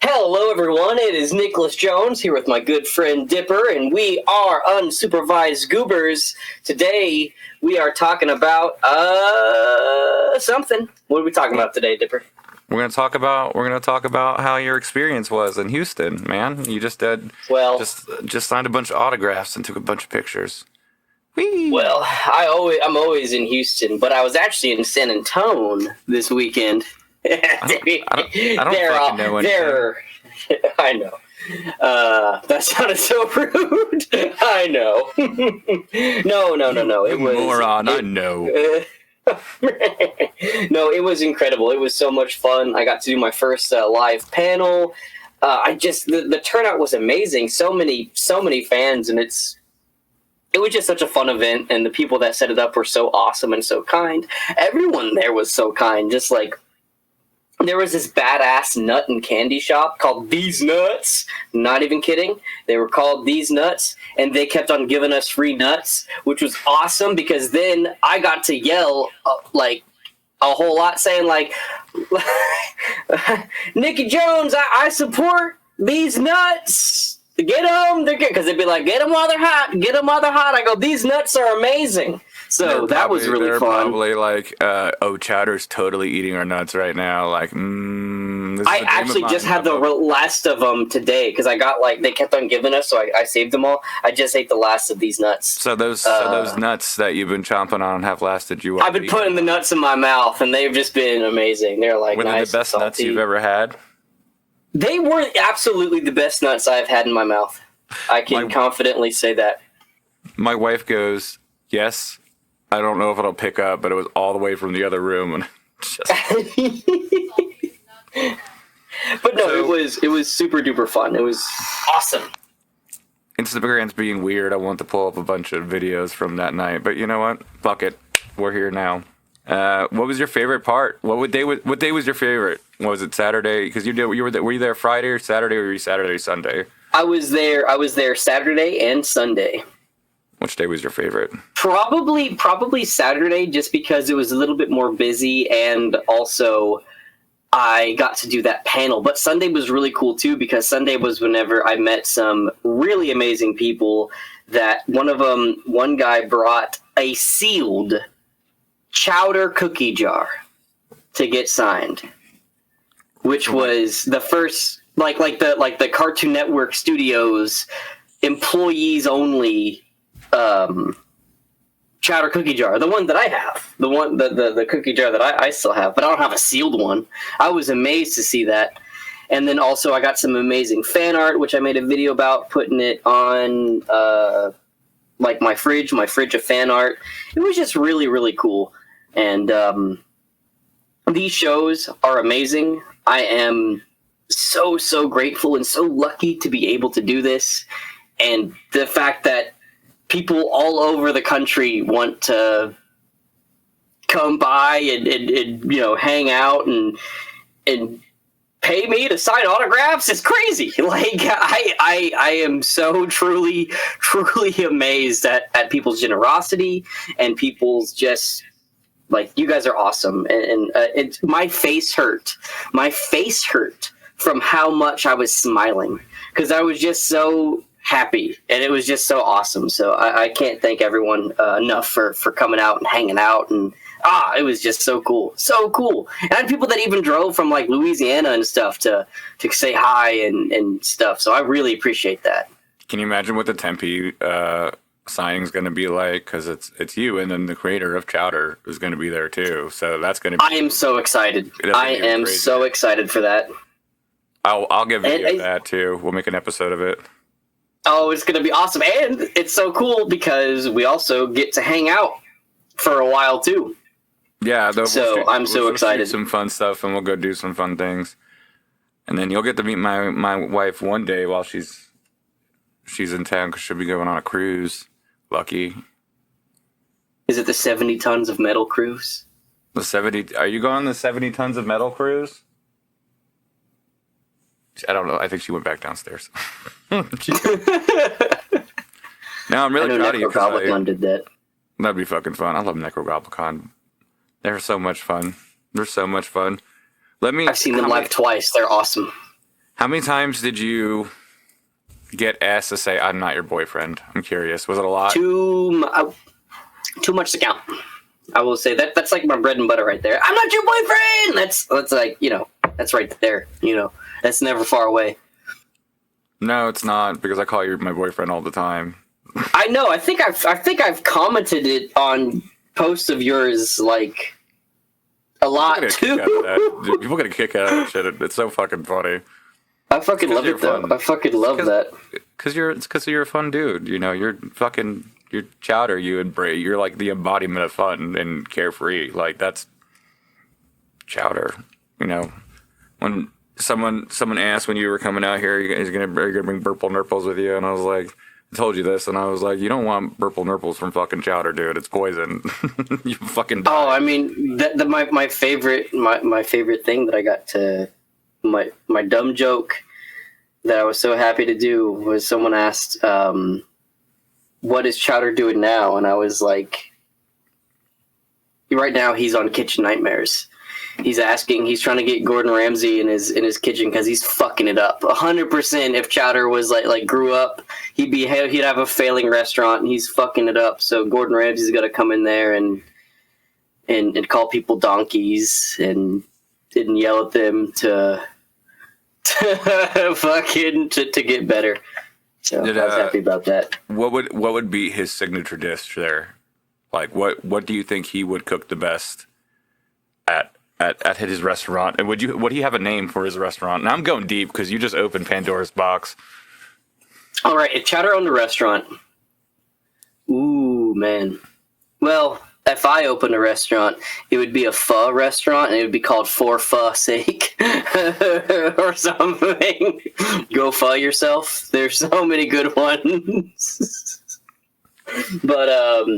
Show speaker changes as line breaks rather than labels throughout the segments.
Hello, everyone. It is Nicholas Jones here with my good friend Dipper, and we are Unsupervised Goobers. Today, we are talking about something. What are we talking about today, Dipper?
We're gonna talk about how your experience was in Houston, man. You just did just signed a bunch of autographs and took a bunch of pictures. Whee!
Well, I'm always in Houston, but I was actually in San Antonio this weekend.
I don't fucking know anything.
I know. That sounded so rude. I know. No. It was
moron. I know.
No, it was incredible. It was so much fun. I got to do my first live panel. The turnout was amazing. So many fans, and it was just such a fun event. And the people that set it up were so awesome and so kind. Everyone there was so kind. Just like, there was this badass nut and candy shop called These Nuts. Not even kidding. They were called These Nuts, and they kept on giving us free nuts, which was awesome because then I got to yell like a whole lot, saying like, "Nicky Jones, I support These Nuts. Get them, they're good." Because they'd be like, "Get them while they're hot. Get them while they're hot." I go, "These nuts are amazing." So that was really
they're
fun.
Probably like, Chowder's totally eating our nuts right now. Like,
I actually just had the last of them today because I got they kept on giving us, so I saved them all. I just ate the last of these nuts.
So those nuts that you've been chomping on have lasted you.
I've been putting the nuts in my mouth, and they've just been amazing. They're like
were they
nice,
the best
salty
nuts you've ever had?
They were absolutely the best nuts I've had in my mouth. I can confidently say that.
My wife goes, "Yes, I don't know if it'll pick up, but it was all the way from the other room." And just...
But no, it was super duper fun. It was awesome.
Instagram's being weird. I want to pull up a bunch of videos from that night, but you know what? Fuck it. We're here now. What was your favorite part? What day was your favorite? Was it Saturday? Because were you there Friday or Saturday, or were you Saturday or Sunday?
I was there Saturday and Sunday.
Which day was your favorite?
Probably Saturday, just because it was a little bit more busy, and also I got to do that panel. But Sunday was really cool too, because Sunday was whenever I met some really amazing people. That one guy brought a sealed Chowder cookie jar to get signed, which was the first like the Cartoon Network Studios employees only Chowder cookie jar, the one that I have, the cookie jar that I still have, but I don't have a sealed one. I was amazed to see that. And then also I got some amazing fan art, which I made a video about, putting it on like my fridge of fan art. It was just really, really cool. And these shows are amazing. I am so grateful and so lucky to be able to do this. And the fact that people all over the country want to come by and hang out and pay me to sign autographs is crazy. Like I am so truly amazed at people's generosity and people's just like, you guys are awesome. And my face hurt from how much I was smiling because I was just so happy, and it was just so awesome. So I can't thank everyone enough for coming out and hanging out, and it was just so cool. And I had people that even drove from like Louisiana and stuff to say hi and stuff. So I really appreciate that.
Can you imagine what the Tempe signing's going to be like? Because it's you, and then the creator of Chowder is going to be there too. So that's going to be.
I am so excited. I am so excited for that.
I'll give you that too. We'll make an episode of it.
Oh, it's going to be awesome. And it's so cool because we also get to hang out for a while too.
Yeah.
I'm so excited.
We'll some fun stuff, and we'll go do some fun things. And then you'll get to meet my wife one day while she's in town, because she'll be going on a cruise. Lucky.
Is it the 70 tons of metal cruise?
Are you going on the 70 tons of metal cruise? I don't know. I think she went back downstairs. No, I'm really proud of you.
Necrogoblicon did that.
That'd be fucking fun. I love Necrogoblicon. They're so much fun. I've seen them live twice. They're awesome. How many times did you get asked to say, I'm not your boyfriend? I'm curious. Was it a lot?
Too much to count. I will say that's like my bread and butter right there. I'm not your boyfriend. That's like, that's right there. That's never far away.
No, it's not, because I call you my boyfriend all the time.
I know. I think I've commented it on posts of yours like a lot too.
Dude, people get a kick out of that shit. It's so fucking funny.
I fucking love it though. I fucking love that.
It's because you're a fun dude. You're Chowder. You're like the embodiment of fun and carefree. Like, that's Chowder. When someone asked when you were coming out here, are you gonna bring Burple Nurples with you? And I was like, I told you this, and I was like, you don't want Burple Nurples from fucking Chowder, dude. It's poison. You fucking die.
Oh, I mean, my favorite thing that I got to my dumb joke that I was so happy to do was someone asked, what is Chowder doing now? And I was like, right now he's on Kitchen Nightmares. He's trying to get Gordon Ramsay in his kitchen because he's fucking it up. 100%. If Chowder was like grew up, he'd have a failing restaurant, and he's fucking it up. So Gordon Ramsay's got to come in there and call people donkeys and yell at them to get better. So I was happy about that.
What would be his signature dish there? Like, what do you think he would cook the best at his restaurant? And would he have a name for his restaurant? Now I'm going deep because you just opened Pandora's box.
All right, if Chowder owned a restaurant, ooh man. Well, if I opened a restaurant, it would be a pho restaurant, and it would be called For Pho Sake or something. Go pho yourself. There's so many good ones. But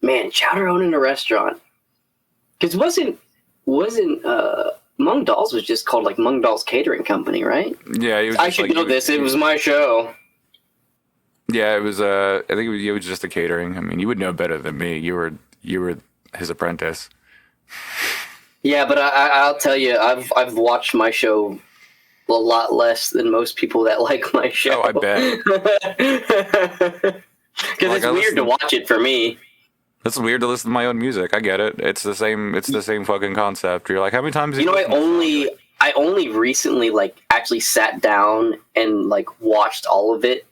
man, Chowder owning a restaurant, because wasn't Mung Dolls was just called like Mung Dolls Catering Company, right?
Yeah, it was
I should know this. It was my show.
Yeah, it was. I think it was just a catering. I mean, you would know better than me. You were his apprentice.
Yeah, but I'll tell you, I've watched my show a lot less than most people that like my show.
Oh, I bet.
Because it's weird to watch it for me.
It's weird to listen to my own music. I get it. It's the same fucking concept. You're like, how many times?
I only recently actually sat down and watched all of it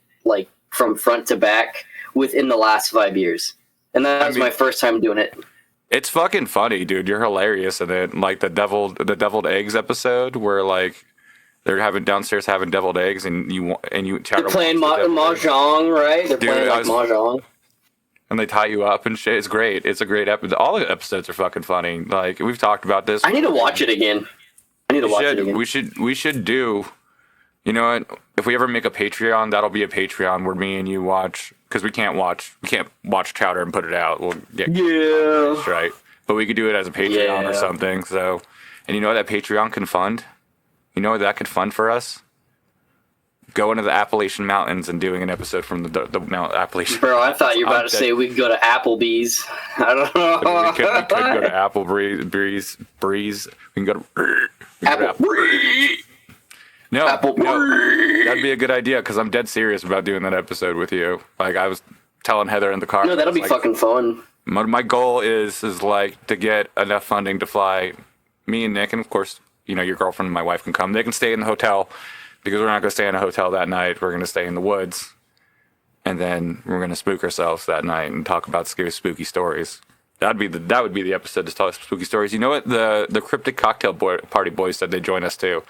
from front to back within the last 5 years, and that was my first time doing it.
It's fucking funny, dude. You're hilarious in it. Like the deviled eggs episode where they're having deviled eggs and
they're playing mahjong, right? They're playing mahjong.
And they tie you up and shit. It's great. It's a great episode. All the episodes are fucking funny. Like, we've talked about this.
I need to watch it again.
We should do. You know what? If we ever make a Patreon, that'll be a Patreon where me and you watch, because we can't watch Chowder and put it out. We'll get right. But we could do it as a Patreon or something. So, and you know what that Patreon can fund? You know what that could fund for us? Going to the Appalachian Mountains and doing an episode from the Mount Appalachian.
Bro, I thought you were about to say we could go to Applebee's. I don't know.
We could go to Applebee's. We can go to Applebee's. No, that'd be a good idea, because I'm dead serious about doing that episode with you. Like, I was telling Heather in the car.
No, that'll be fucking fun.
My goal is to get enough funding to fly me and Nick, and of course, your girlfriend and my wife can come. They can stay in the hotel, because we're not going to stay in a hotel that night. We're going to stay in the woods, and then we're going to spook ourselves that night and talk about scary, spooky stories. That would be the episode to talk spooky stories. You know what? The Cryptic Cocktail Party boys said they'd join us too.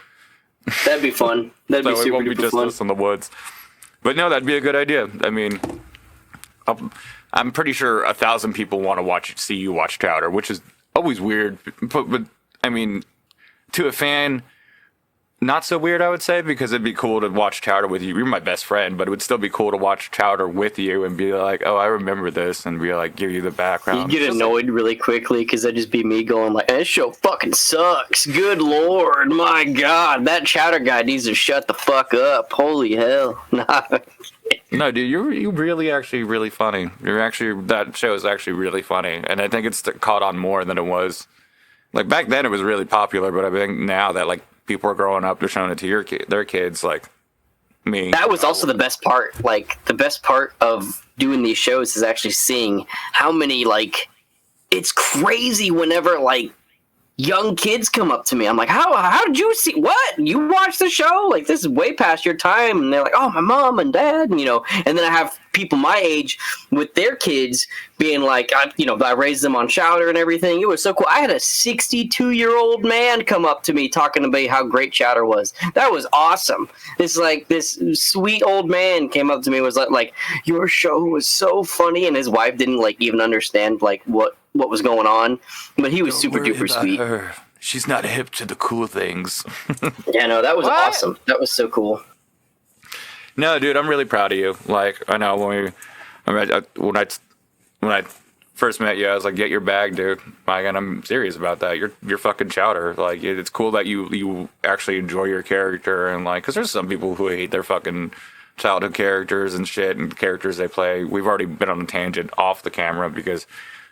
That'd be fun. That'd be super duper fun.
It won't be just us in the woods. But no, that'd be a good idea. I mean, I'm pretty sure 1,000 people want to see you watch Chowder, which is always weird. But I mean, to a fan, not so weird, I would say, because it'd be cool to watch Chowder with you. You're my best friend, but it would still be cool to watch Chowder with you and be like, oh, I remember this, and be like, give you the background.
You get annoyed really quickly, because that'd just be me going like, this show fucking sucks. Good Lord, my God, that Chowder guy needs to shut the fuck up. Holy hell.
No, dude, you're really actually really funny. That show is actually really funny, and I think it's caught on more than it was. Like, back then it was really popular, but I think now that people are growing up, they're showing it to their kids, like me.
That was also the best part. Like, the best part of doing these shows is actually seeing how many, like, it's crazy whenever, like, young kids come up to me. I'm like, how did you see, what? You watched the show? Like, this is way past your time. And they're like, oh, my mom and dad, and, and then I have people my age with their kids being like, I raised them on Chowder and everything. It was so cool. I had a 62-year-old man come up to me talking about how great Chowder was. That was awesome. This sweet old man came up to me and was like, your show was so funny. And his wife didn't like even understand like what was going on, but he was super duper sweet.
Her. She's not hip to the cool things.
Yeah, no, that was awesome. That was so cool.
No, dude, I'm really proud of you. Like, I know when I first met you, I was like, get your bag, dude. Like, and I'm serious about that. You're fucking Chowder. Like, it's cool that you actually enjoy your character, and like, because there's some people who hate their fucking childhood characters and shit and characters they play. We've already been on a tangent off the camera because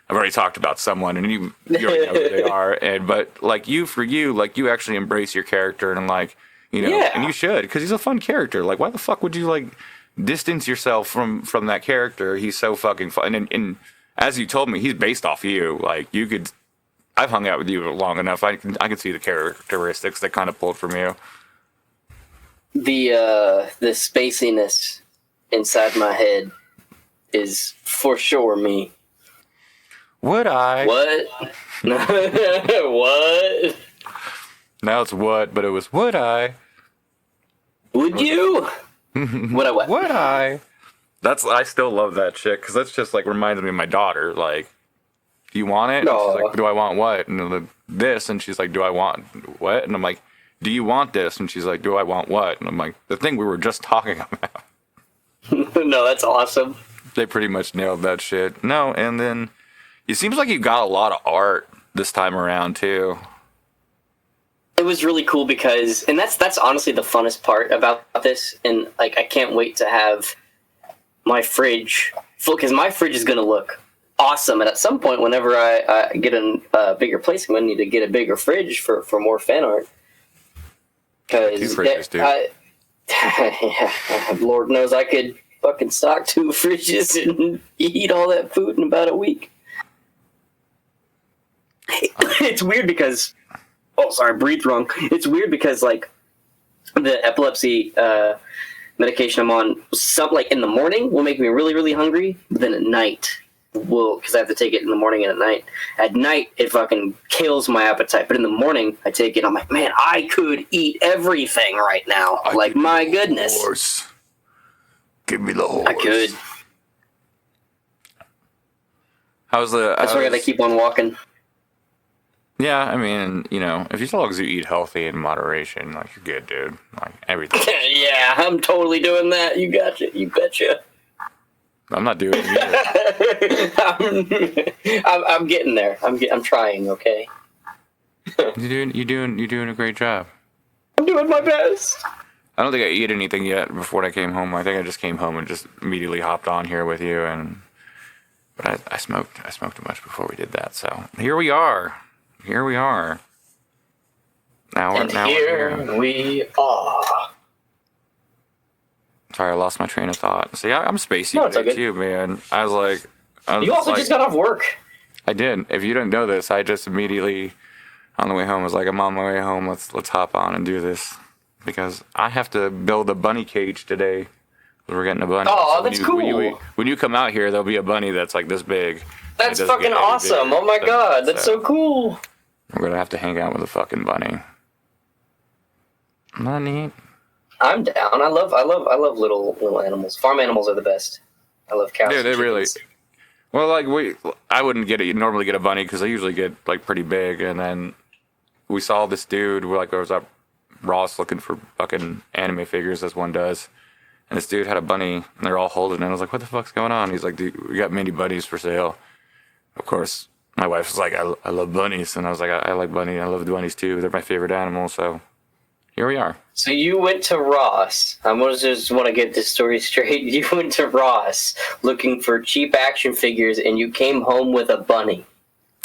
I've already talked about someone, and you already know who they are. But like, you actually embrace your character, and like, and you should, because he's a fun character. Like, why the fuck would you like distance yourself from that character? He's so fucking fun, and as you told me, he's based off you. Like, I've hung out with you long enough. I can see the characteristics that kind of pulled from you.
The spaciness inside my head is for sure me.
Would I?
What? What?
Now it's what, but it was would I?
Would you? Would I what?
Would I? I still love that shit, because that's just like reminds me of my daughter. Like, do you want it?
No.
She's like, do I want what? And this, and she's like, do I want what? And I'm like, do you want this? And she's like, do I want what? And I'm like, the thing we were just talking about.
No, that's awesome.
They pretty much nailed that shit. No, and then it seems like you got a lot of art this time around too.
It was really cool because, and that's honestly the funnest part about this, and like, I can't wait to have my fridge full, because my fridge is going to look awesome. And at some point, whenever I get a bigger place, I'm going to need to get a bigger fridge for more fan art. Because Lord knows I could fucking stock 2 fridges and eat all that food in about a week. It's weird because, breathed wrong. It's weird because like the epilepsy medication I'm on, like in the morning will make me really, really hungry, but then at night because I have to take it in the morning and at night. At night, it fucking kills my appetite, but in the morning, I take it and I'm like, man, I could eat everything right now. Like, my goodness.
Horse. Give me the horse.
I could.
That's why
I gotta keep on walking.
Yeah, I mean, if as long as you eat healthy in moderation, like, you're good, dude. Like, everything.
Yeah, I'm totally doing that. You gotcha. You betcha.
I'm not doing it either.
I'm getting there. I'm trying. Okay.
You're doing a great job.
I'm doing my best.
I don't think I ate anything yet before I came home. I think I just came home and just immediately hopped on here with you, but I smoked a bunch before we did that. So here we are. Here we are. Now we're here.
We are.
Sorry, I lost my train of thought. See, I'm spacey today too, man. I was
you also just got off work.
I did. If you didn't know this, I just immediately on the way home was like, I'm on my way home. Let's hop on and do this, because I have to build a bunny cage today. We're getting a bunny.
Oh, so that's cool.
When you come out here, there'll be a bunny that's like this big.
That's fucking awesome. Oh my god, that's so cool.
We're gonna have to hang out with a fucking bunny. Isn't that neat?
I'm down. I love little animals. Farm animals are the best. I love cows.
Yeah, they really. Well, like I wouldn't normally get a bunny because I usually get like pretty big, and then we saw this dude. We're like, there was up Ross looking for fucking anime figures as one does, and this dude had a bunny, and they're all holding it. And I was like, what the fuck's going on? He's like, dude, we got mini bunnies for sale. Of course, my wife was like, I love bunnies, and I was like, I like bunnies. I love bunnies too. They're my favorite animal. So here we are.
So you went to Ross. I just want to get this story straight. You went to Ross looking for cheap action figures, and you came home with a bunny.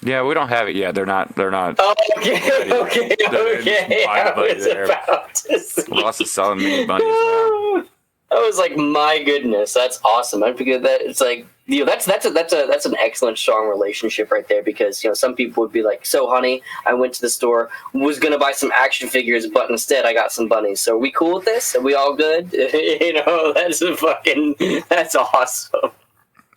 Yeah, we don't have it yet. They're not.
Oh, okay. I was
there.
about to say.
Ross is selling mini bunnies now.
I was like, my goodness, that's awesome. I figured that it's like, that's an excellent, strong relationship right there, because some people would be like, so honey, I went to the store, was gonna buy some action figures, but instead I got some bunnies. So are we cool with this? Are we all good? That's awesome.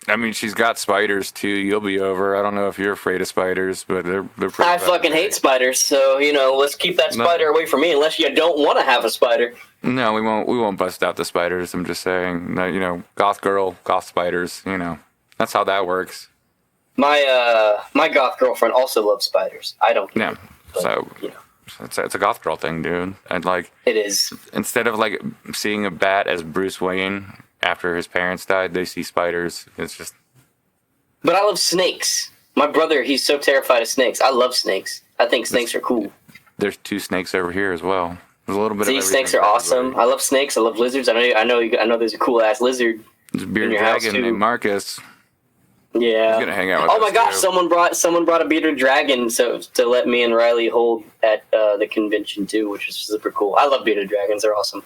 I mean, she's got spiders too. You'll be over. I don't know if you're afraid of spiders, but they're pretty.
I fucking hate spiders, so let's keep that spider away from me, unless you don't want to have a spider.
No, we won't bust out the spiders. I'm just saying, goth girl, goth spiders. That's how that works.
My goth girlfriend also loves spiders. I don't.
Yeah, so it's a goth girl thing, dude. And like
it is.
Instead of like seeing a bat as Bruce Wayne after his parents died, they see spiders. It's just.
But I love snakes. My brother, he's so terrified of snakes. I love snakes. I think snakes are cool.
There's 2 snakes over here as well. There's a little bit.
See, snakes are awesome. I love snakes. I love lizards. I know. There's a cool ass lizard.
There's a bearded dragon named Marcus.
Yeah.
He's gonna hang out with
Oh my gosh!
Too.
Someone brought a bearded dragon to let me and Riley hold at the convention too, which is super cool. I love bearded dragons. They're awesome.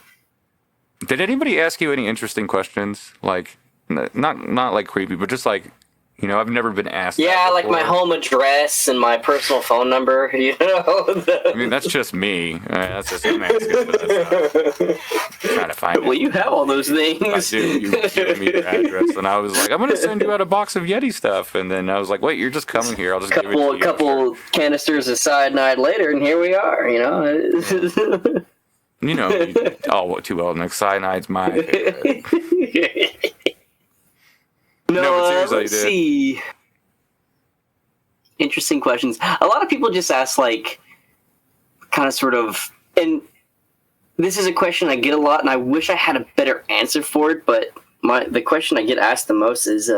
Did anybody ask you any interesting questions? Like, not like creepy, but just like, I've never been asked.
Yeah, like my home address and my personal phone number.
I mean, that's just me. That's just I'm asking for that stuff. Trying to find it.
Well, you have all those things.
I do. You gave me your address, and I was like, I'm gonna send you out a box of Yeti stuff, and then I was like, wait, you're just coming here. I'll just give it to you.
Couple canisters of cyanide later, and here we are.
Too well, Nick. Cyanide's my favorite.
No, let's see. Interesting questions. A lot of people just ask, like, kind of sort of, and this is a question I get a lot, and I wish I had a better answer for it, but the question I get asked the most is,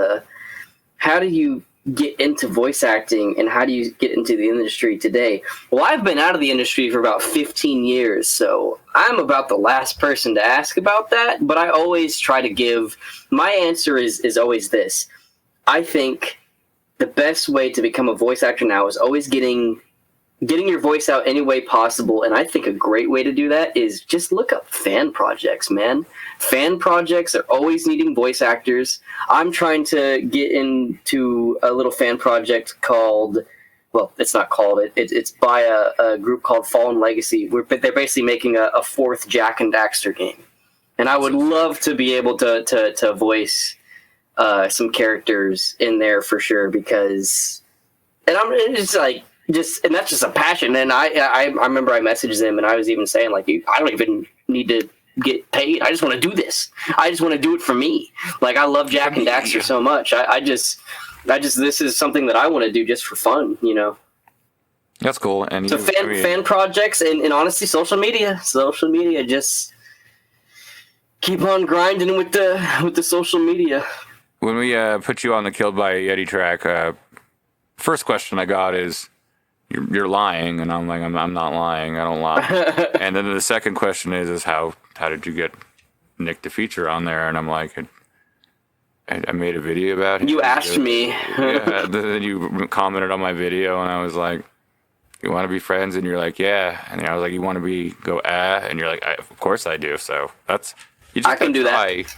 how do you get into voice acting, and how do you get into the industry today? Well, I've been out of the industry for about 15 years, so I'm about the last person to ask about that, but I always try to give, my answer is always this. I think the best way to become a voice actor now is always getting your voice out any way possible, and I think a great way to do that is just look up fan projects, man. Fan projects are always needing voice actors. I'm trying to get into a little fan project called, well, it's not called it. It's by a group called Fallen Legacy. They're basically making a 4th Jack and Daxter game, and I would love to be able to voice some characters in there for sure, because, and it's like. And that's just a passion. And I remember I messaged them, and I was even saying, like, I don't even need to get paid. I just want to do this. I just want to do it for me. Like, I love Jack and Daxter so much. I just this is something that I want to do just for fun,
That's cool. And
so fan projects and honestly, social media, just keep on grinding with the social media.
When we put you on the Killed by a Yeti track, first question I got is, You're lying, and I'm like, I'm not lying. I don't lie. And then the second question is how did you get Nick to feature on there? And I'm like, I made a video about him.
You asked me.
Yeah. Then you commented on my video, and I was like, you want to be friends? And you're like, yeah. And I was like, you want to go and you're like, of course I do. So I can do that.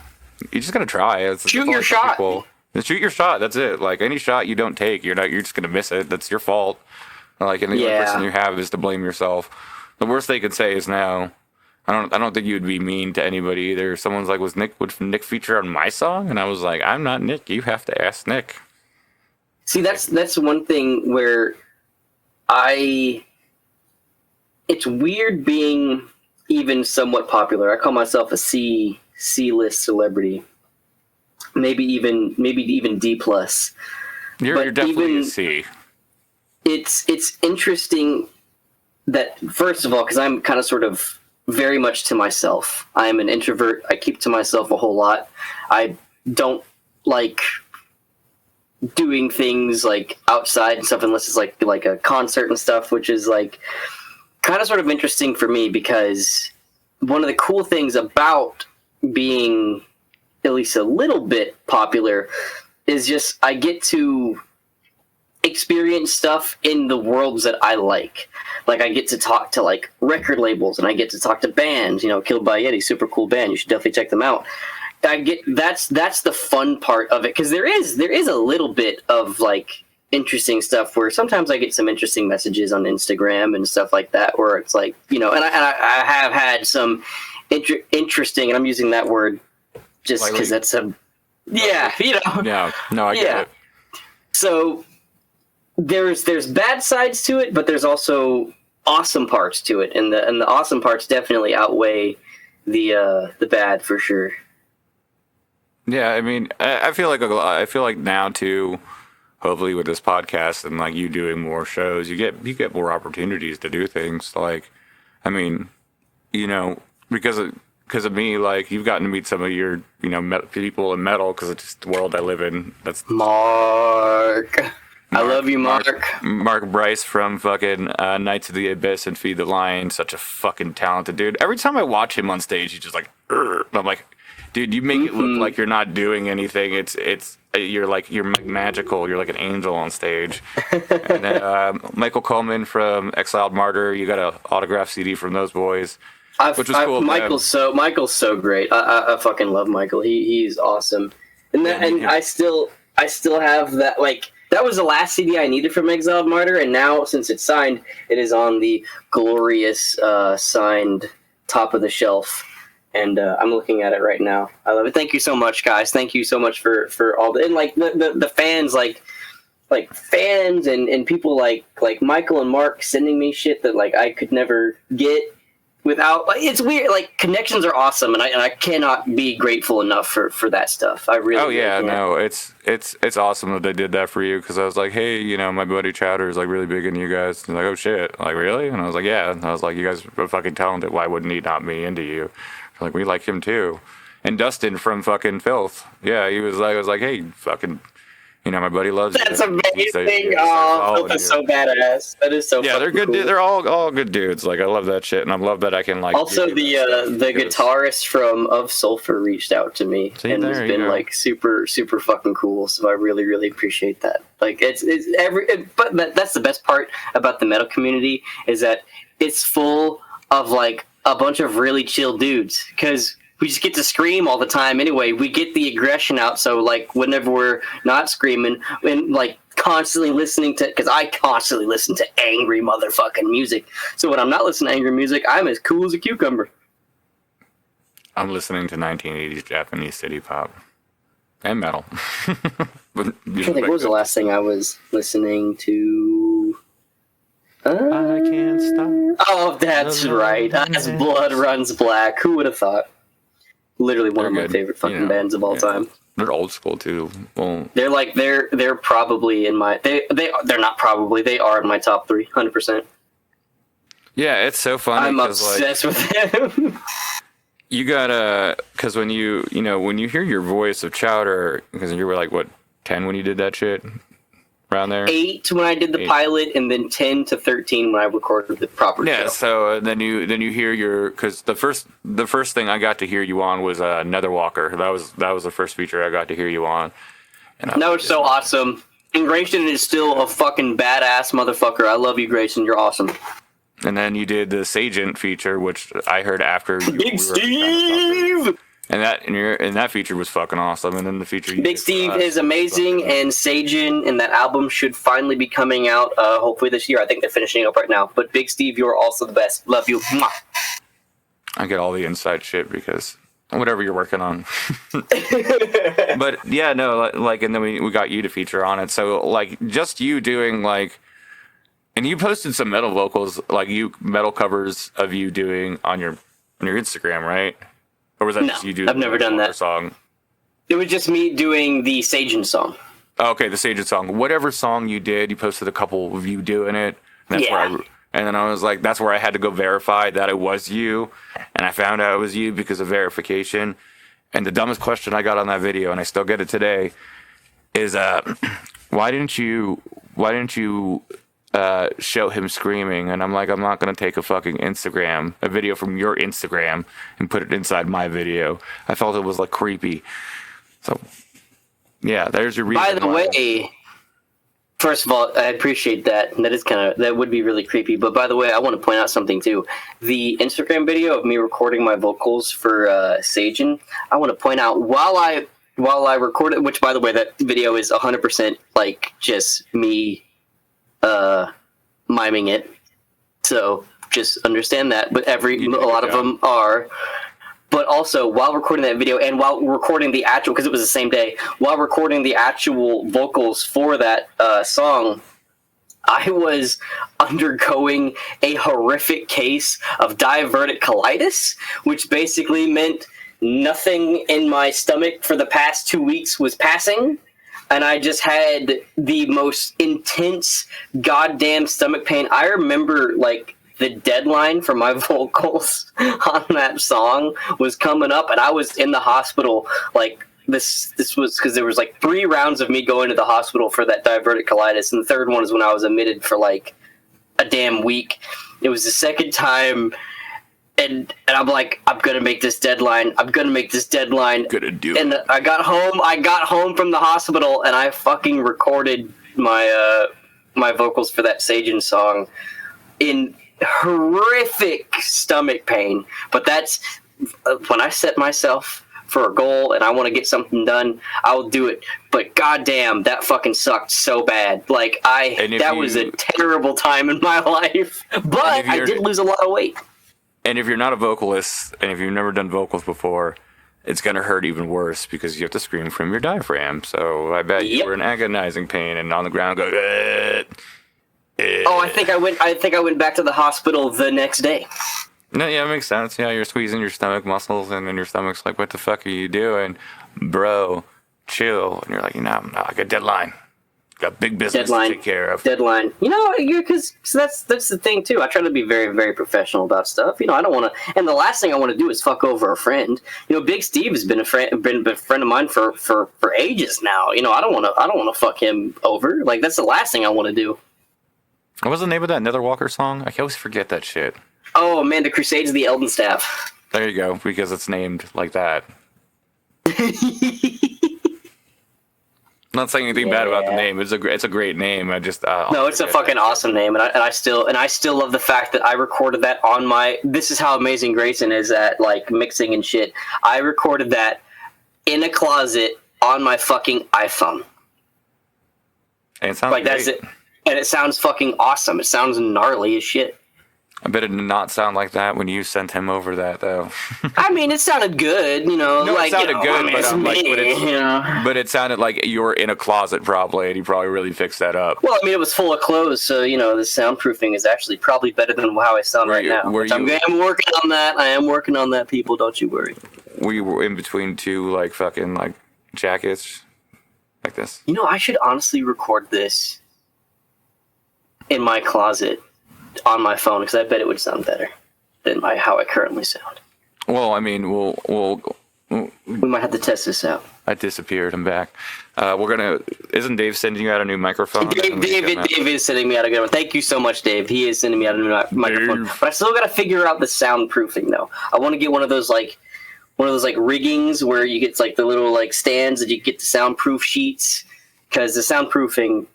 You just gotta try.
Shoot your shot.
Shoot your shot. That's it. Like, any shot you don't take, you're just gonna miss it. That's your fault. Like, and the only person you have is to blame yourself. The worst they could say is no. I don't think you'd be mean to anybody either. Someone's like, would Nick feature on my song? And I was like, I'm not Nick. You have to ask Nick.
See, that's one thing where it's weird being even somewhat popular. I call myself a C-list celebrity. Maybe even D+.
You're definitely a C.
It's interesting that, first of all, because I'm kind of sort of very much to myself. I'm an introvert. I keep to myself a whole lot. I don't like doing things like outside and stuff unless it's like a concert and stuff, which is like kind of sort of interesting for me, because one of the cool things about being at least a little bit popular is just I get to experience stuff in the worlds that I like. Like, I get to talk to like record labels, and I get to talk to bands. You know, Killed by Yeti, super cool band. You should definitely check them out. That's the fun part of it, because there is a little bit of like interesting stuff where sometimes I get some interesting messages on Instagram and stuff like that, where it's like, you know, and I have had some interesting, and I'm using that word just because that's a you know.
Yeah, no, I get it.
So there's bad sides to it, but there's also awesome parts to it, and the awesome parts definitely outweigh the bad for sure.
Yeah, I mean, I feel like now too, hopefully with this podcast and like you doing more shows, you get more opportunities to do things. Like, I mean, you know, because of me, like, you've gotten to meet some of your, you know, people in metal, because it's just the world I live in. That's
Mark. I love you, Mark.
Mark Bryce from fucking Knights of the Abyss and Feed the Lion. Such a fucking talented dude. Every time I watch him on stage, he's just like, "Urgh." I'm like, dude, you make it look like you're not doing anything. You're magical. You're like an angel on stage. And then Michael Coleman from Exiled Martyr. You got an autograph CD from those boys, which was cool.
Michael's so great. I fucking love Michael. He's awesome. And I still have that, like, that was the last CD I needed from Exiled Martyr, and now since it's signed, it is on the glorious signed top of the shelf. And I'm looking at it right now. I love it. Thank you so much, guys. Thank you so much for all the, and like the fans, like fans and people like Michael and Mark sending me shit that like I could never get without. Like, it's weird. Like, connections are awesome, and I cannot be grateful enough for that stuff. I really.
Oh yeah,
really
no, it's awesome that they did that for you, because I was like, hey, you know, my buddy Chowder is like really big into you guys. And like, oh shit, like really? And I was like, yeah. And I was like, you guys are fucking talented. Why wouldn't he not be into you? Like, we like him too. And Dustin from fucking Filth, yeah, he was like, I was like, hey, fucking, you know, my buddy loves you.
That's amazing. Oh, that's so badass. That is so.
Yeah, they're good.
Cool.
They're all good dudes. Like, I love that shit, and I love that I can like.
Also, the guitarist from Of Sulfur reached out to me and has been like super fucking cool. So I really appreciate that. Like, but that's the best part about the metal community, is that it's full of like a bunch of really chill dudes, because we just get to scream all the time anyway. We get the aggression out, so like whenever we're not screaming and like constantly listening to, because I constantly listen to angry motherfucking music. So when I'm not listening to angry music, I'm as cool as a cucumber.
I'm listening to 1980s Japanese city pop and metal.
What was the last thing I was listening to?
I can't stop.
Oh, that's right. As Blood Runs Black. Who would have thought? Literally one of my favorite fucking bands of all time.
They're old school too. Well,
they're probably in my they're not probably, they are in my top 3, 100%.
Yeah, it's so funny.
I'm obsessed with them.
You gotta, because when you hear your voice of Chowder, because you were like what, 10 when you did that shit. Around there, 8 when I did the pilot, and then 10 to 13 when I recorded the proper show. So then you hear your, because the first thing I got to hear you on was Netherwalker. That was the first feature I got to hear you on. And
that was so awesome. And Grayson is still a fucking badass motherfucker. I love you, Grayson. You're awesome.
And then you did the Sagent feature, which I heard after.
Big Steve.
And that feature was fucking awesome. And then the feature
Big Steve is amazing, and Sajin and that album should finally be coming out hopefully this year. I think they're finishing up right now. But Big Steve, you're also the best. Love you. Mwah.
I get all the inside shit because whatever you're working on. But yeah, no, like, and then we got you to feature on it. So like, just you doing like, and you posted some metal vocals, like metal covers of you doing on your Instagram, right? Or was that just you doing?
I've never done that
song.
It was just me doing the Sajin song.
Oh, okay, the Sajin song. Whatever song you did, you posted a couple of you doing it. And that's where and then I was like, that's where I had to go verify that it was you. And I found out it was you because of verification. And the dumbest question I got on that video, and I still get it today, is why didn't you show him screaming? And I'm like, I'm not going to take a fucking a video from your Instagram and put it inside my video. I felt it was like creepy. So yeah, there's your reason.
By the way, First of all, I appreciate that. That would be really creepy. But by the way, I want to point out something too. The Instagram video of me recording my vocals for Sajin, I want to point out while I recorded, which by the way, that video is 100% like just me miming it. So just understand that. But a lot of them are. But also, while recording that video and while recording the actual, because it was the same day, while recording the actual vocals for that song, I was undergoing a horrific case of diverticulitis, which basically meant nothing in my stomach for the past 2 weeks was passing. And I just had the most intense goddamn stomach pain. I remember, like, the deadline for my vocals on that song was coming up, and I was in the hospital. Like, this was because there was like 3 rounds of me going to the hospital for that diverticulitis, and the third one is when I was admitted for like a damn week. It was the second time, and I'm like, I'm gonna make this deadline.
Gonna do it.
And I got home from the hospital, and I fucking recorded my my vocals for that Sajin song in horrific stomach pain. But that's when I set myself for a goal and I want to get something done, I'll do it. But goddamn, that fucking sucked so bad. Like, that was a terrible time in my life. But I did lose a lot of weight.
And if you're not a vocalist, and if you've never done vocals before, it's going to hurt even worse because you have to scream from your diaphragm. So I bet you were in agonizing pain and on the ground go,
Oh, I think I went back to the hospital the next day.
No, yeah, it makes sense. Yeah, you're squeezing your stomach muscles, and then your stomach's like, "What the fuck are you doing, bro? Chill." And you're like, "No, I got a deadline. Got big business to take care of."
Deadline. You know, because that's the thing too. I try to be very, very professional about stuff. You know, I don't want to. And the last thing I want to do is fuck over a friend. You know, Big Steve has been a friend of mine for ages now. You know, I don't want to fuck him over. Like, that's the last thing I want to do.
What was the name of that Netherwalker song? I always forget that shit.
Oh, man, the Crusades of the Elden Staff.
There you go, because it's named like that. I'm not saying anything bad about the name. It's a great name. I just
no, it's a fucking awesome name, and I still love the fact that I recorded that on my. This is how amazing Grayson is at like mixing and shit. I recorded that in a closet on my fucking iPhone.
And it sounds
like
great.
That's it. And it sounds fucking awesome. It sounds gnarly as shit.
I bet it did not sound like that when you sent him over that, though.
I mean, it sounded good, you know.
No,
like,
it sounded good,
but
but it sounded like you were in a closet probably, and you probably really fixed that up.
Well, I mean, it was full of clothes, so, you know, the soundproofing is actually probably better than how I sound right now. I'm working on that. I am working on that, people. Don't you worry.
Were you in between two, like, fucking, like, jackets like this?
You know, I should honestly record this in my closet on my phone, because I bet it would sound better than how I currently sound.
Well, I mean,
we might have to test this out.
I disappeared. I'm back. Isn't Dave sending you out a new microphone?
Dave is sending me out a good one. Thank you so much, Dave. He is sending me out a new microphone. But I still got to figure out the soundproofing, though. I want to get one of those riggings where you get like the little like stands that you get the soundproof sheets, because the soundproofing.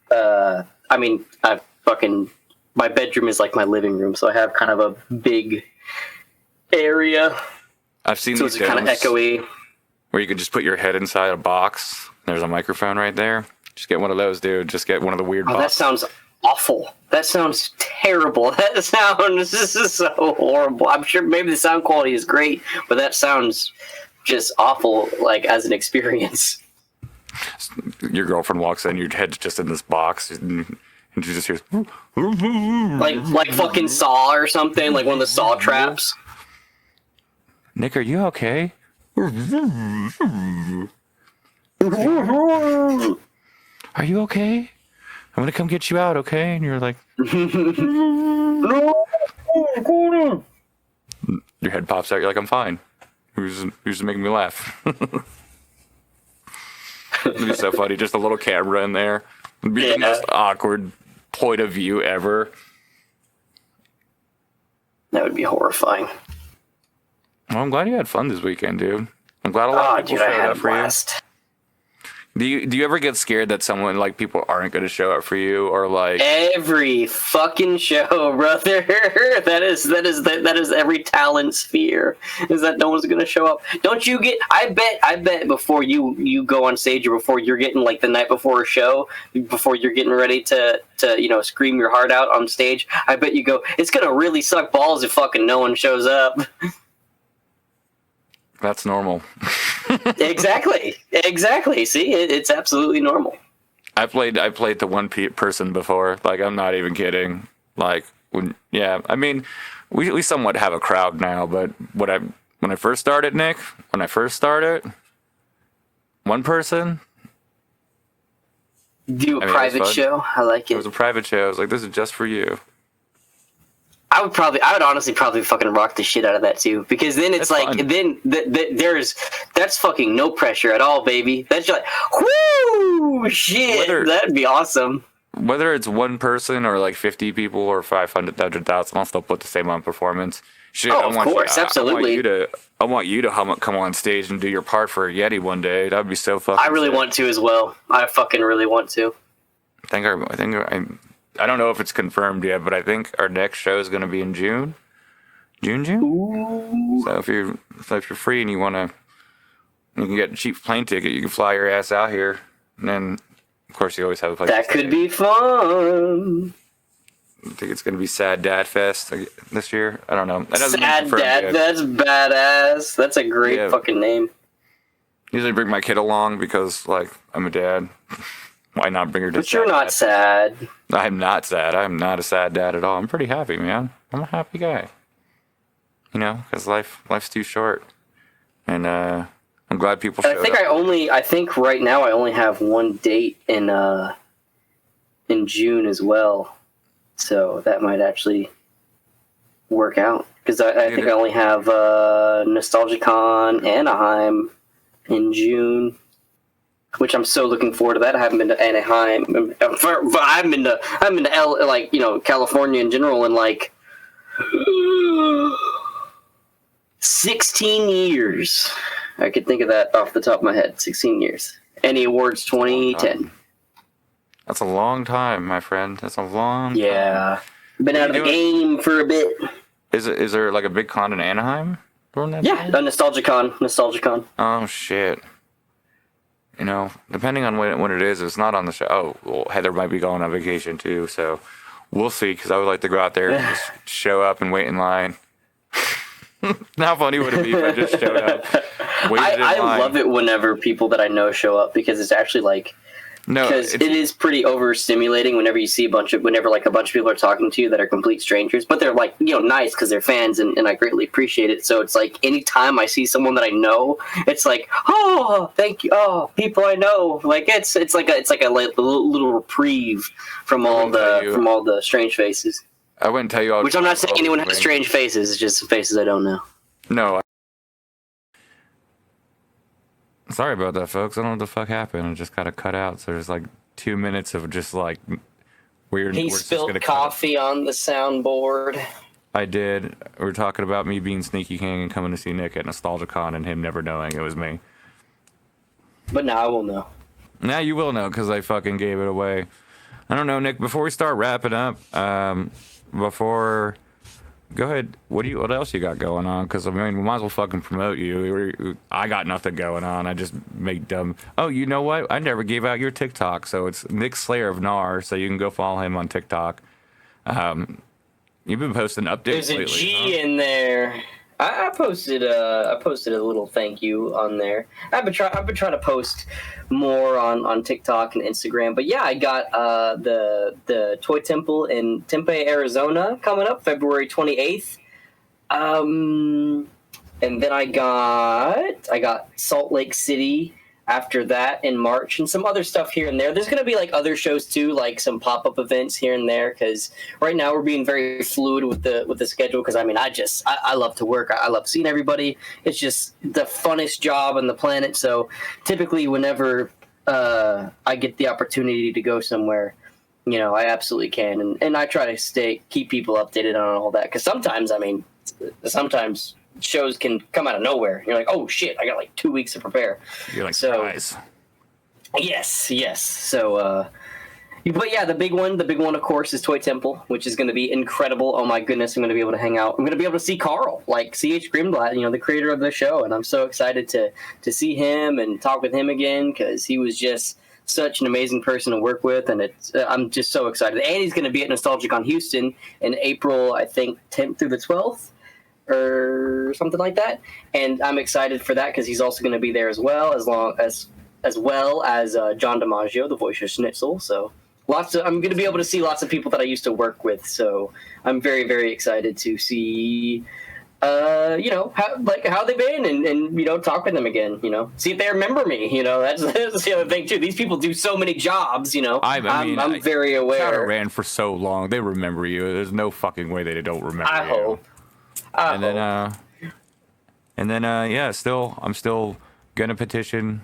I mean, my bedroom is like my living room, so I have kind of a big area.
I've seen
so
these
it's kind of echoey.
Where you could just put your head inside a box. There's a microphone right there. Just get one of those, dude. Just get one of the weird boxes.
That sounds awful. That sounds terrible. This is so horrible. I'm sure maybe the sound quality is great, but that sounds just awful, like, as an experience.
Your girlfriend walks in, your head's just in this box, and you just hear
like fucking Saw or something, like one of the Saw traps.
Nick, are you okay? Are you okay? I'm gonna come get you out, okay? And you're like, your head pops out. You're like, I'm fine. Who's making me laugh? It'd be so funny. Just a little camera in there. It'd be the most awkward point of view ever.
That would be horrifying.
Well, I'm glad you had fun this weekend, dude. I'm glad a lot of people showed up for you. Do you ever get scared that someone like people aren't going to show up for you or like
Every fucking show, brother. That is every talent's fear, is that no one's gonna show up. Don't you get? I bet before you go on stage or before you're getting like the night before a show, before you're getting ready to scream your heart out on stage, I bet you go, it's gonna really suck balls if fucking no one shows up.
that's normal?
Exactly. See, it's absolutely normal.
I played the one person before. Like, I'm not even kidding. Like, I mean, we somewhat have a crowd now, but when I first started, Nick, one person.
Do a private show. I like
It
it.
was a private show. I was like, this is just for you.
I would honestly probably fucking rock the shit out of that too, because then it's like,
fun.
then that's fucking no pressure at all, baby. That's just like, whoo, shit, that'd be awesome.
Whether it's one person or like 50 people or 500,000, I'll still put the same on performance. Shit,
Oh, of course, absolutely.
I want you to come on stage and do your part for a Yeti one day. That'd be so fucking.
I really
sick.
want to as well. I fucking really want to.
I don't know if it's confirmed yet, but I think our next show is going to be in June. June.
Ooh.
So if you're free and you can get a cheap plane ticket, you can fly your ass out here, and then of course you always have a place.
That could be fun.
I think it's going to be Sad Dad Fest this year. I don't know.
Sad Dad, that's badass. That's a great fucking name.
Usually bring my kid along because like I'm a dad. Why not bring her to?
But you're not sad.
I'm not sad. I'm not a sad dad at all. I'm pretty happy, man. I'm a happy guy. You know, because life's too short, and I'm glad people.
I think right now I only have one date in June as well, so that might actually work out because I think I only have NostalgiaCon Anaheim in June. Which I'm so looking forward to that. I haven't been to Anaheim. I've been to California in general in like 16 years. I could think of that off the top of my head. 16 years. Any Awards 2010.
That's a long time, my friend. That's a long time.
Yeah. Been out of the game for a bit.
Is there like a big con in Anaheim?
Yeah, NostalgiaCon.
Oh, shit. You know, depending on when it is, it's not on the show. Oh, well, Heather might be going on vacation too, so we'll see. Because I would like to go out there and just show up and wait in line. How funny would it be if I just showed up, waited in line?
I love it whenever people that I know show up because it's actually like. No, because it is pretty overstimulating whenever you see a bunch of people are talking to you that are complete strangers, but they're like, nice because they're fans, and I greatly appreciate it. So it's like anytime I see someone that I know, it's like, oh, thank you, oh, people I know. Like it's like a little reprieve from all the strange faces.
I wouldn't tell you all.
Which I'm not saying anyone has strange faces. It's just faces I don't know.
No. Sorry about that, folks. I don't know what the fuck happened. It just got cut out. So there's like 2 minutes of just like weird.
He spilled coffee on the soundboard.
I did. We were talking about me being Sneaky King and coming to see Nick at NostalgiaCon and him never knowing it was me.
But now I will know.
Now you will know because I fucking gave it away. I don't know, Nick. Before we start wrapping up, go ahead. What else you got going on? Because I mean, we might as well fucking promote you. I got nothing going on. I just make dumb. Oh, you know what? I never gave out your TikTok, so it's Nick Slayer of Nar. So you can go follow him on TikTok. You've been posting updates.
There's a
lately,
G in there. I posted a little thank you on there. I've been trying to post more on TikTok and Instagram. But yeah, I got the Toy Temple in Tempe, Arizona coming up February 28th. And then I got Salt Lake City after that in March, and some other stuff here and there. There's going to be like other shows too, like some pop-up events here and there, because right now we're being very fluid with the schedule, because I mean I love to work. I love seeing everybody. It's just the funnest job on the planet. So typically whenever I get the opportunity to go somewhere, I absolutely can, and I try to keep people updated on all that, because sometimes shows can come out of nowhere. You're like, oh shit, I got like 2 weeks to prepare.
You're like,
so,
guys.
Yes. So, but yeah, the big one, of course, is Toy Temple, which is going to be incredible. Oh my goodness, I'm going to be able to hang out. I'm going to be able to see Carl, like C.H. Grimblad, the creator of the show, and I'm so excited to see him and talk with him again because he was just such an amazing person to work with, and I'm just so excited. And he's going to be at Nostalgic on Houston in April, I think, 10th through the 12th. Or something like that, and I'm excited for that because he's also going to be there as well as John DiMaggio, the voice of Schnitzel. So I'm going to be able to see lots of people that I used to work with. So I'm very, very excited to see, how they've been and talk with them again. See if they remember me. That's the other thing too. These people do so many jobs. I'm very aware.
Chowder ran for so long. They remember you. There's no fucking way they don't remember you.
I hope.
I'm still gonna petition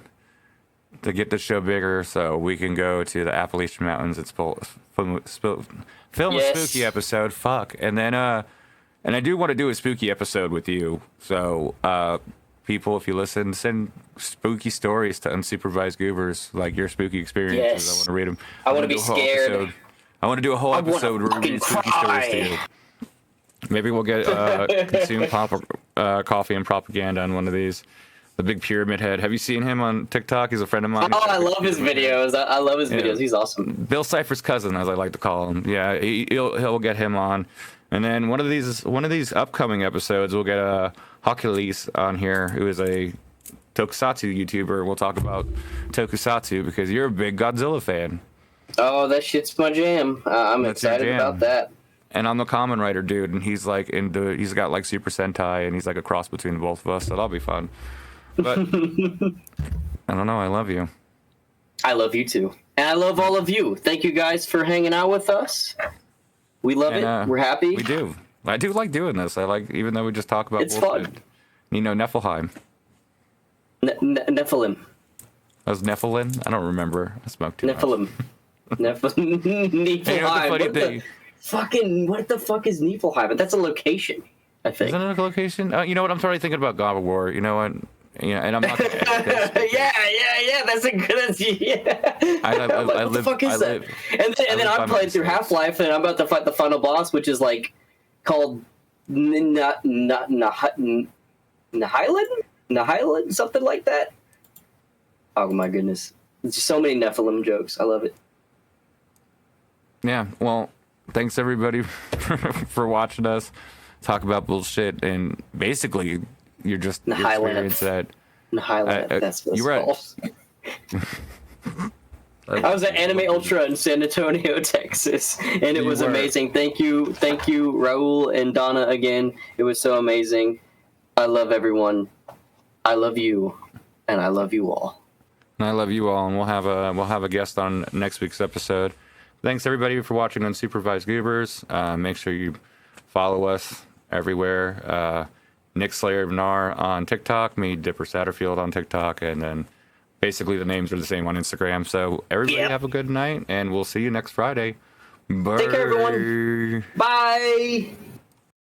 to get the show bigger so we can go to the Appalachian Mountains. It's film a spooky episode. Fuck. And I do want to do a spooky episode with you. So, people, if you listen, send spooky stories to Unsupervised Goobers, like your spooky experiences.
Yes.
I want to read them.
I want to be scared.
I want to do a whole episode where we read spooky stories to you. Maybe we'll get Consume Coffee and Propaganda on one of these. The big pyramid head. Have you seen him on TikTok? He's a friend of mine.
Oh, I love his videos. I love his videos. He's awesome.
Bill Cipher's cousin, as I like to call him. Yeah, he'll get him on. And then one of these upcoming episodes, we'll get Hercules on here, who is a Tokusatsu YouTuber. We'll talk about Tokusatsu because you're a big Godzilla fan.
Oh, that shit's my jam. I'm excited about that.
And I'm the Kamen Rider dude, and he's got like Super Sentai, and he's like a cross between both of us, so that'll be fun. But I don't know, I love you.
I love you too. And I love all of you. Thank you guys for hanging out with us. We love it. We're happy.
We do. I do like doing this. I like, even though we just talk about
it's
bullshit.
Fun.
Niflheim.
Nephilim.
That was Nephilim? I don't remember. I smoked too
Nephilim. Niflheim. What the fuck is Niflheim? That's a location, I think.
Isn't it a location? You know what? I'm probably thinking about God of War. You know what? Yeah, and I'm not gonna edit this.
yeah. That's a good. Yeah. What the fuck is that? And then I'm playing through Half-Life, and I'm about to fight the final boss, which is like called Nihilin, something like that. Oh my goodness! There's just so many Nephilim jokes. I love it.
Yeah. Well, thanks everybody for watching us talk about bullshit, and basically you're just experience that.
That's what
you were
it's called. I was at Anime Ultra in San Antonio, Texas, and it was amazing. Thank you, Raul and Donna again. It was so amazing. I love everyone. I love you, and I love you all.
And I love you all, and we'll have a guest on next week's episode. Thanks everybody for watching Unsupervised Goobers. Make sure you follow us everywhere. Nick Slayer of Nar on TikTok, me Dipper Satterfield on TikTok, and then basically the names are the same on Instagram. So everybody have a good night, and we'll see you next Friday. Bye.
Take care, everyone. Bye.